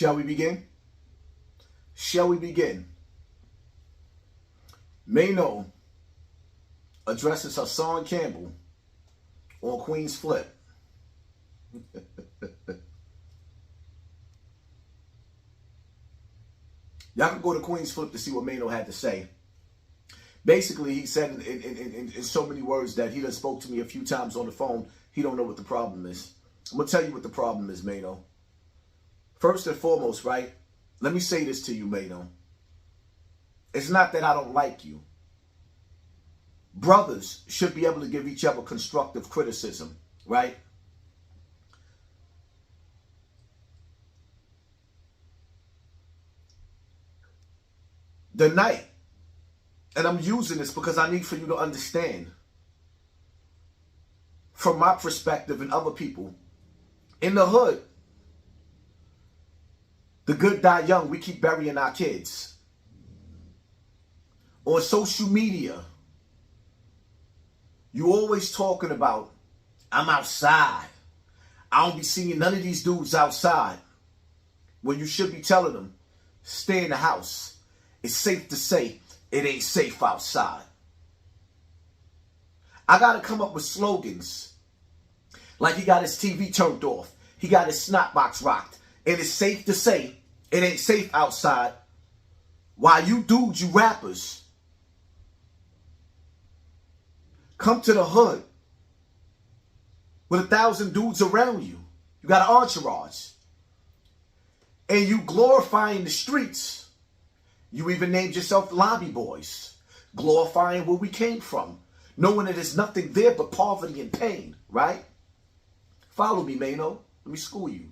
Shall we begin? Shall we begin? Maino addresses Hassan Campbell on Queenz Flip. Y'all can go to Queenz Flip to see what Maino had to say. Basically, he said in so many words that he done spoke to me a few times on the phone. He don't know what the problem is. I'm going to tell you what the problem is, Maino. First and foremost, right? Let me say this to you, Maino. It's not that I don't like you. Brothers should be able to give each other constructive criticism, right? The night, and I'm using this because I need for you to understand, from my perspective and other people, in the hood, the good die young, we keep burying our kids. On social media, you always talking about, I'm outside. I don't be seeing none of these dudes outside. When you should be telling them, stay in the house. It's safe to say it ain't safe outside. I got to come up with slogans. Like he got his TV turned off. He got his snot box rocked. And it's safe to say it ain't safe outside. While you dudes, you rappers, come to the hood with 1,000 dudes around you. You got an entourage. And you glorifying the streets. You even named yourself lobby boys. Glorifying where we came from. Knowing that there's nothing there but poverty and pain, right? Follow me, Maino. Let me school you.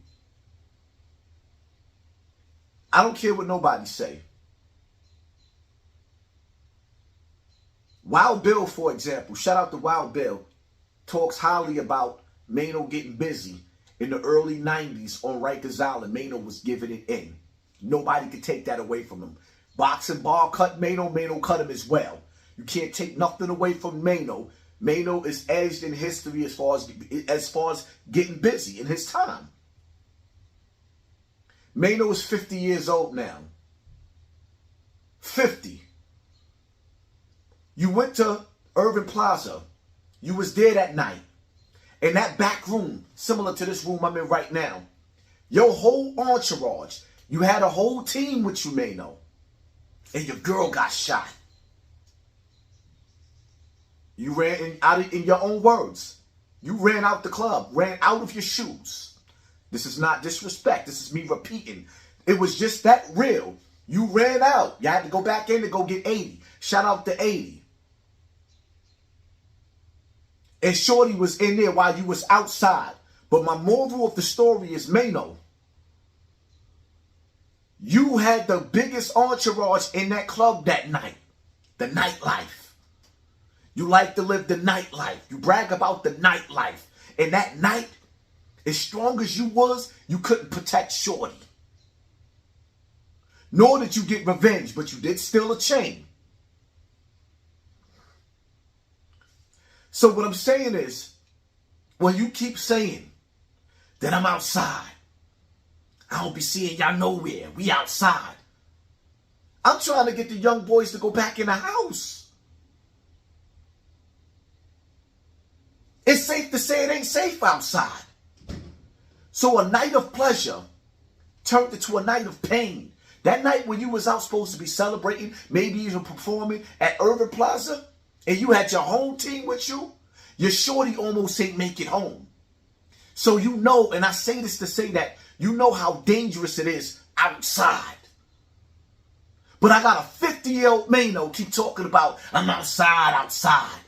I don't care what nobody say. Wild Bill, for example, shout out to Wild Bill, talks highly about Maino getting busy in the early 90s on Rikers Island. Maino was giving it in. Nobody could take that away from him. Boxing Bar cut Maino, Maino cut him as well. You can't take nothing away from Maino. Maino is edged in history as far as getting busy in his time. Maino is 50 years old now. 50. You went to Urban Plaza. You was there that night. In that back room, similar to this room I'm in right now. Your whole entourage. You had a whole team with you, Maino. And your girl got shot. You ran in your own words. You ran out the club. Ran out of your shoes. This is not disrespect. This is me repeating. It was just that real. You ran out. You had to go back in to go get 80. Shout out to 80. And Shorty was in there while you was outside. But my moral of the story is, Maino, you had the biggest entourage in that club that night. The nightlife. You like to live the nightlife. You brag about the nightlife. And that night, as strong as you was, you couldn't protect Shorty. Nor did you get revenge, but you did steal a chain. So what I'm saying is, when you keep saying that I'm outside, I don't be seeing y'all nowhere, we outside, I'm trying to get the young boys to go back in the house. It's safe to say it ain't safe outside. So a night of pleasure turned into a night of pain. That night when you was out supposed to be celebrating, maybe even performing at Urban Plaza, and you had your home team with you, your Shorty almost ain't make it home. So you know, and I say this to say that, you know how dangerous it is outside. But I got a 50-year-old Maino keep talking about, I'm outside.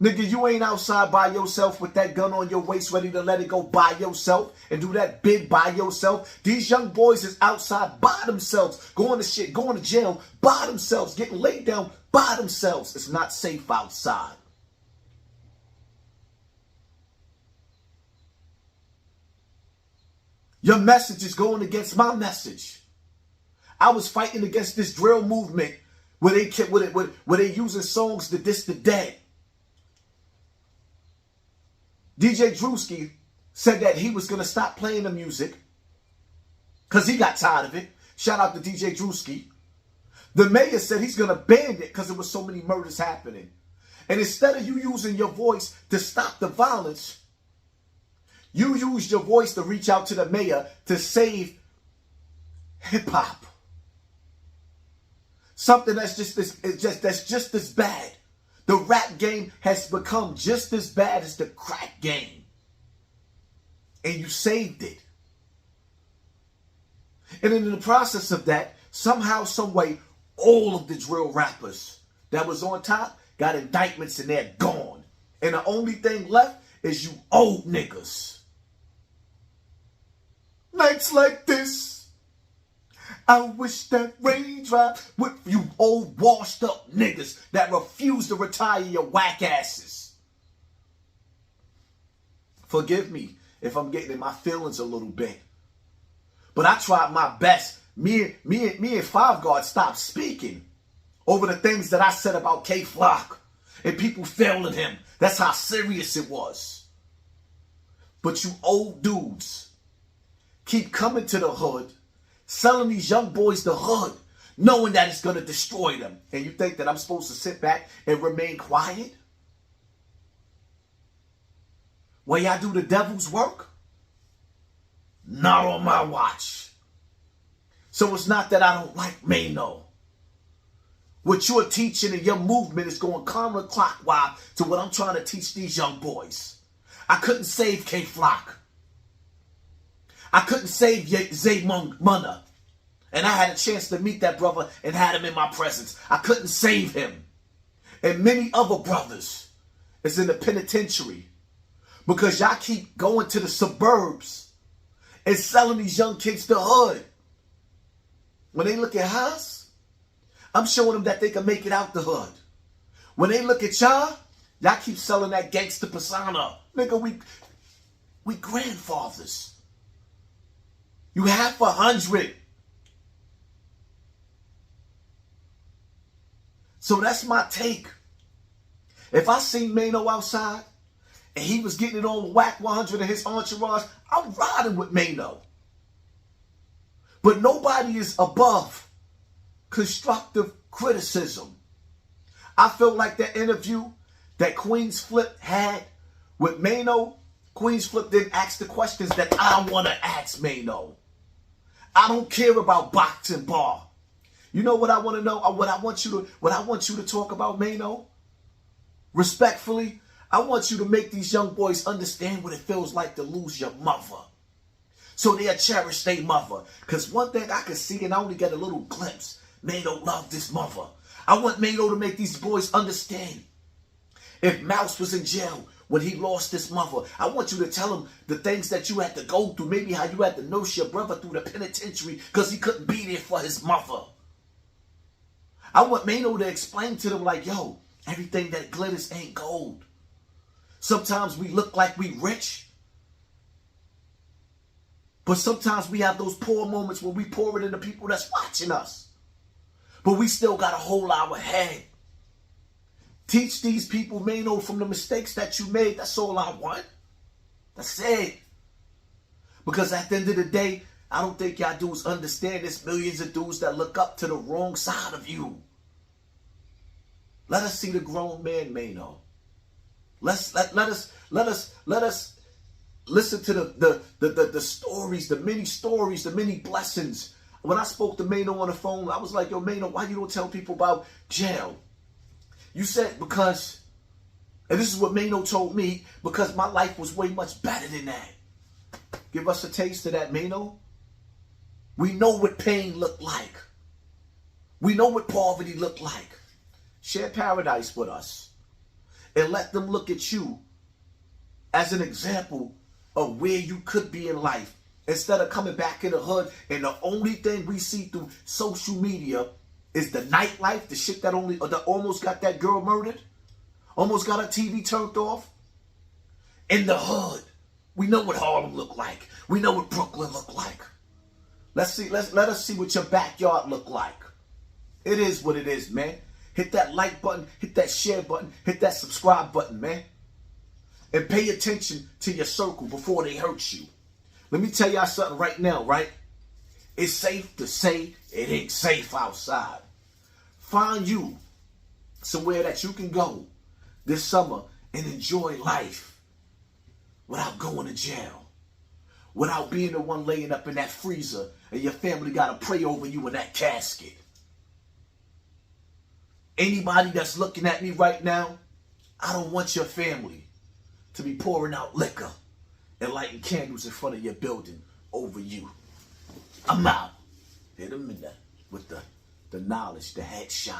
Nigga, you ain't outside by yourself with that gun on your waist ready to let it go by yourself and do that bid by yourself. These young boys is outside by themselves, going to shit, going to jail by themselves, getting laid down by themselves. It's not safe outside. Your message is going against my message. I was fighting against this drill movement where they using songs to diss the dead. DJ Drewski said that he was going to stop playing the music because he got tired of it. Shout out to DJ Drewski. The mayor said he's going to ban it because there was so many murders happening. And instead of you using your voice to stop the violence, you used your voice to reach out to the mayor to save hip-hop. Something that's just as bad. The rap game has become just as bad as the crack game. And you saved it. And in the process of that, somehow, some way, all of the drill rappers that was on top got indictments and they're gone. And the only thing left is you old niggas. Nights like this, I wish that raindrop with you old washed up niggas that refuse to retire your whack asses. Forgive me if I'm getting in my feelings a little bit. But I tried my best. Me and Five Guard stopped speaking over the things that I said about K-Flock and people failing him. That's how serious it was. But you old dudes keep coming to the hood, selling these young boys the hood, knowing that it's going to destroy them. And you think that I'm supposed to sit back and remain quiet? While y'all do the devil's work? Not on my watch. So it's not that I don't like Maino. What you're teaching and your movement is going counterclockwise to what I'm trying to teach these young boys. I couldn't save K-Flock. I couldn't save Zay Munna. And I had a chance to meet that brother and had him in my presence. I couldn't save him. And many other brothers is in the penitentiary because y'all keep going to the suburbs and selling these young kids the hood. When they look at us, I'm showing them that they can make it out the hood. When they look at y'all keep selling that gangster persona. Nigga, we grandfathers. You have 100. So that's my take. If I seen Maino outside and he was getting it on with Whack 100 and his entourage, I'm riding with Maino. But nobody is above constructive criticism. I feel like that interview that Queenz Flip had with Maino, Queenz Flip didn't ask the questions that I want to ask Maino. I don't care about boxing bar. You know what I want to know? What I want you to talk about, Maino? Respectfully, I want you to make these young boys understand what it feels like to lose your mother. So they'll cherish their mother. Because one thing I can see, and I only get a little glimpse, Maino loved his mother. I want Maino to make these boys understand. If Mouse was in jail when he lost his mother, I want you to tell him the things that you had to go through. Maybe how you had to nurse your brother through the penitentiary because he couldn't be there for his mother. I want Maino to explain to them like, yo, everything that glitters ain't gold. Sometimes we look like we rich. But sometimes we have those poor moments where we pour it into people that's watching us. But we still got to hold our head. Teach these people, Maino, from the mistakes that you made. That's all I want. That's it. Because at the end of the day, I don't think y'all dudes understand there's millions of dudes that look up to the wrong side of you. Let us see the grown man, Maino. Let us listen to the stories, the many stories, the many blessings. When I spoke to Maino on the phone, I was like, yo, Maino, why you don't tell people about jail? You said because, and this is what Maino told me, because my life was way much better than that. Give us a taste of that, Maino. We know what pain looked like. We know what poverty looked like. Share paradise with us. And let them look at you as an example of where you could be in life. Instead of coming back in the hood and the only thing we see through social media is the nightlife, the shit that almost got that girl murdered, almost got her TV turned off. In the hood, we know what Harlem looked like. We know what Brooklyn looked like. Let us see what your backyard look like. It is what it is, man. Hit that like button, hit that share button, hit that subscribe button, man. And pay attention to your circle before they hurt you. Let me tell y'all something right now, right? It's safe to say it ain't safe outside. Find you somewhere that you can go this summer and enjoy life without going to jail, without being the one laying up in that freezer and your family got to pray over you in that casket. Anybody that's looking at me right now, I don't want your family to be pouring out liquor and lighting candles in front of your building over you. I'm out. Hit them in with the knowledge, the headshot.